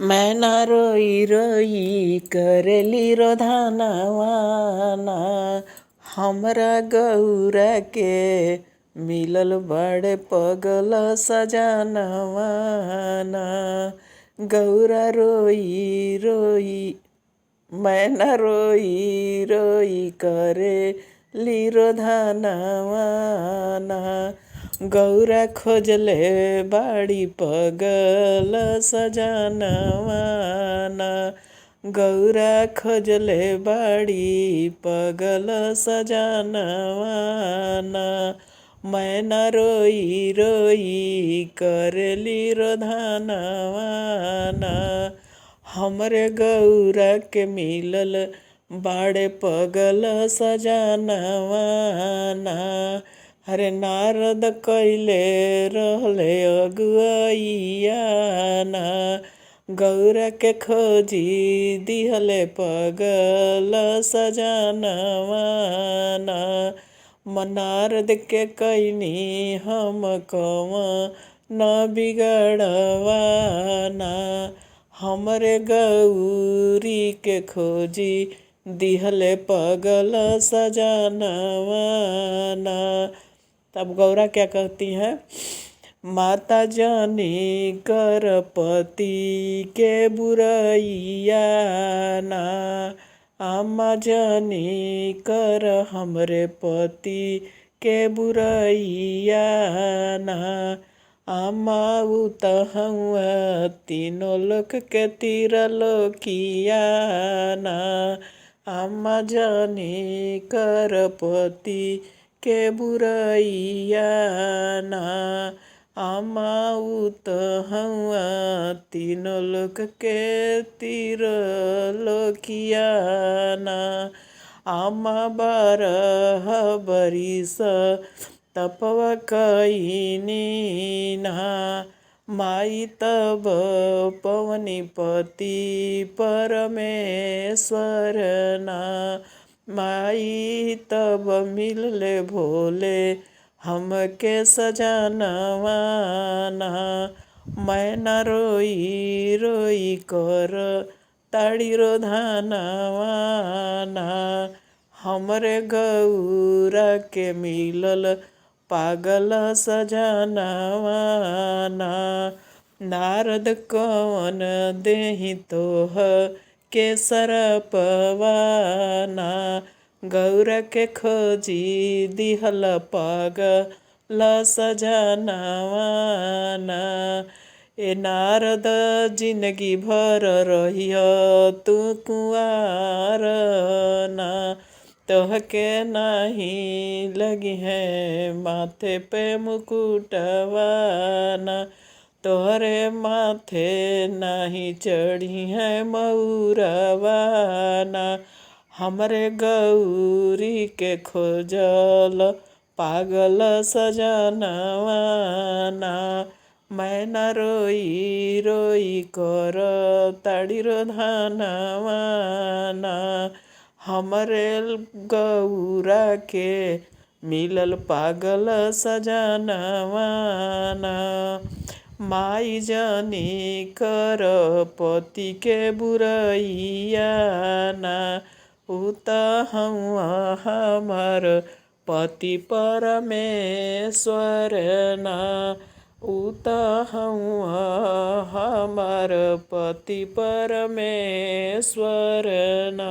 मैना रोई रोई करेली रोधानवाना। हमरा गौरा के मिलल बड़े पगल सजानवाना। गौरा रोई रोई मैना रोई रोई करेली रोधानवाना। गौरा खोजले बाड़ी पगल सजानवाना। गौरा खोजले बाड़ी पगल सजानवाना। मैना रोई रोई करेली रोधानवाना। हमरे गौरा के मिलल बाड़े पगल सजानवाना। हरे नारद कैले रहले अगुआइयाना। गौरा के खोजी दिहले पगल सजानवाना। नारद के कैनी हम कवन बिगड़वाना। हमरे गौरी के खोजी दिहले पगल सजानवाना। तब गौरा क्या कहती हैं? माता जानी कर पति के बुराइयाना। अम्मा जानी कर हमरे पति के बुराइयाना। अम्मा उतहुआ तीनों लोक के तिरलोकियाना। अम्मा जानी कर पति के बुराइयाना। अम्मा उतहुआ तीनों लोक के तिरलोकियाना। अम्मा 12 बरिस तपवा कईनी ना। माई तब पवनी पति परमेश्वर ना। माई तब मिलले भोले हमके सजानवाना। मैना रोई रोई कर ताड़ी रोधानवाना। हमरे गौरा के मिलल पागल सजानवाना। नारद कवन देहि तोह के सरपवाना। गौरा के खोजी दिहल पागल सजानवाना। ए नारद जिंदगी भर रहिय तू कुंवार ना। तोहके नहीं लगी है माथे पे मुकुटवाना। तोहरे माथे नहीं चढ़ी है मऊरवाना। हमरे गौरी के खोजल पागल सजानवाना। मैना रोई रोई कर ताड़ी रोधानवाना। हमरे गौरा के मिलल पागल सजानवाना। माई जानी कर पति के बुराइयाना। उतहुआ हमार पति परमेश्वर ना। उतहुआ हमार पति परमेश्वर ना।